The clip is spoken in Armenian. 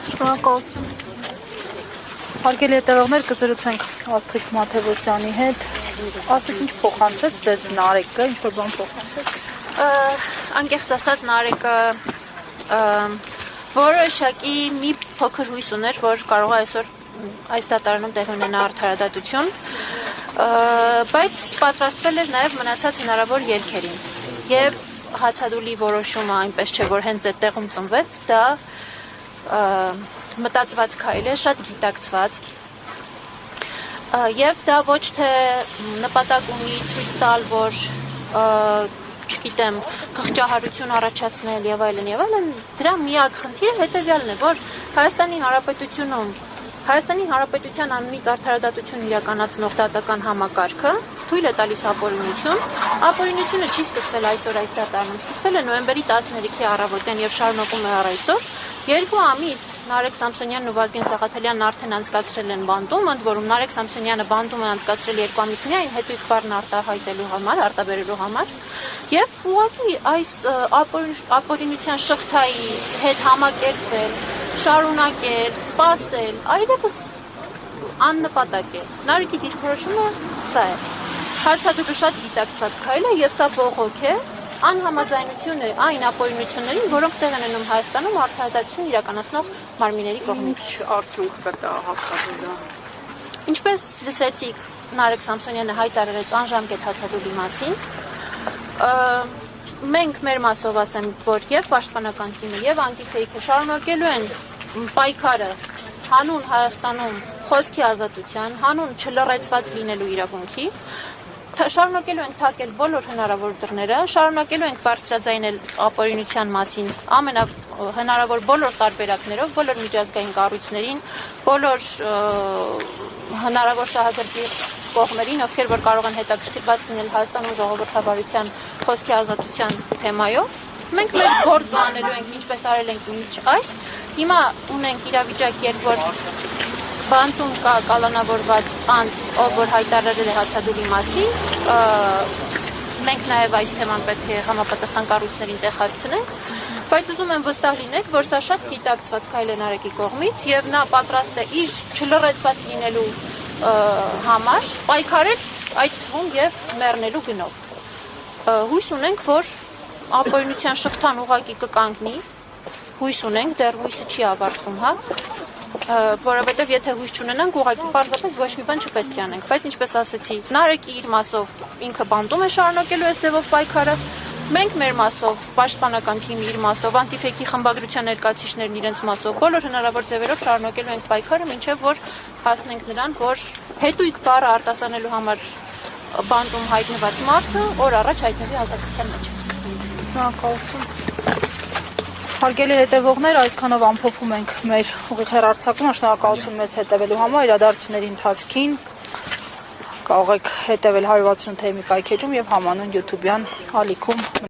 Շնորհակալություն։ Հարգելի հետևողներ, կզրուցենք Աստղիկ Մաթևոսյանի հետ։ Աստղիկ, ինչ փոխանցեց ձեզ Նարեկը, ինչ-որ բան փոխանցեց։ Անկեղծ ասած, Նարեկը որոշակի մի փոքր հույս ուներ, որ կարող է այսօր այս դատարանում տեղի ունենա արդարադատություն, բայց պատրաստվել էր նաև մնացած հնարավոր ելքերին։ Եվ հացադուլի որոշումը այնպես չէ, որ հենց այդ տեղում ծնվեց, դա մտածված քայլ է, շատ գիտակցված, եւ դա ոչ թե նպատակ ունի ցույց տալ, որ չգիտեմ, խղճահարություն առաջացնել եւ այլն, դրա միակ խնդիրը հետեւյալն է, որ Հայաստանի Հանրապետության անունից արդարադատություն իրականացնող դատական համակարգը թույլ է տալիս ապօրինություն։ Ապօրինությունը չի սկսվել այսօր այս դատարանում, սկսվել է նոյեմբերի 13-ի առավոտյան եւ շարունակում է առ այսօր։ 2 ամիս Նարեկ Սամսոնյանն ու Վազգեն Սաղաթելյանն արդեն անցկացրել են բանտում, ընդ որում Նարեկ Սամսոնյանը բանտում է անցկացրել 2 ամիս միայն հետույք բառն արտահայտելու համար, արտաբերելու համար, եւ ուղղակի այս ապօրինության շղթայի հետ համակերպվել, շարունակել, սպասել, այլևս աննպատակ է։ Նարեկի դիրքորոշումը սա է։ Հացադուլը շատ գիտակցված քայլ է եւ սա բողոք է, անհամաձայնություն է այն ապօրինություններին, որոնք տեղ են ունենում Հայաստանում արդարադատություն իրականացնող մարմինների կողմից։ Արդյունք կտա հացադուլը։ Ինչպես լսեցիք, Նարեկ Սամսոնյանը հայտարարեց անժամկետ հացադուլի մասին։ Մենք մեր մասով ասեմ, որ եւ պաշտպանական թիմը եւ անտիֆեյքը շարունակելու են պայքարը հանուն Հայաստանում խոսքի ազատության, հանուն չլռեցված լինելու իրավունքի, շարունակելու ենք թակել բոլոր հնարավոր դռները, շարունակելու ենք բարձրաձայնել ապօրինության մասին հնարավոր բոլոր տարբերակներով, բոլոր միջազգային կառույցներին, բոլոր հնարավոր շահագրգիռ կողմերին, ովքեր որ կարող են հետաքրքրված լինել Հայաստանում ժողովրդավարության խոսքի ազատության թեմայով։ Մենք մեր գործը անելու ենք, ինչպես արել ենք մինչ այս։ Հիմա ունենք իրավիճակ, երբ որ բանտում կա կալանավորված անձ, ով որ հայտարարել է հացադուլի մասին, մենք նաև այս թեման պետք է համապատասխան կառույցներին տեղ հասցնենք, բայց ուզում եմ վստահ լինեք, որ սա շատ գիտակցված քայլ է Նարեկի կողմից եւ նա պատրաստ է իր չլռեցված լինելու համար պայքարել այդ թվում եւ մեռնելու գնով։ Հույս ունենք, որ ապօրինության շղթան ուղղակի կկանգնի, հույս ունենք, դեռ հույսը չի ավարտվում, հա, որովհետև եթե հույս չունենանք, ուղղակի պարզապես ոչ մի բան չպետք է անենք, բայց ինչպես ասեցի, Նարեկի իր մասով ինքը բանտում է շարունակելու այս ձևով պայքարը, մենք մեր մասով, պաշտպանական թիմի իր մասով, անտիֆեյքի խմբագրության ներկայացուցիչներն իրենց մասով, բոլոր հնարավոր ձևերով շարունակելու ենք պայքարը, մինչև որ հասնենք նրան, որ հետույք բառը արտասանելու համար բանտում հայտնված մարդը օր առաջ հայտնվի ազատության մեջ։ Շնորհակալություն։ Հարգելի հետևողներ, այսքանով ամփոփում ենք մեր ուղիղ հեռարձակումը, շնորհակալություն մեզ հետևելու համար, իրադարձությունների ընթացքին կարող եք հետևել 168 թեմի կայքեջում եւ համանուն YouTube-յան ալիքում։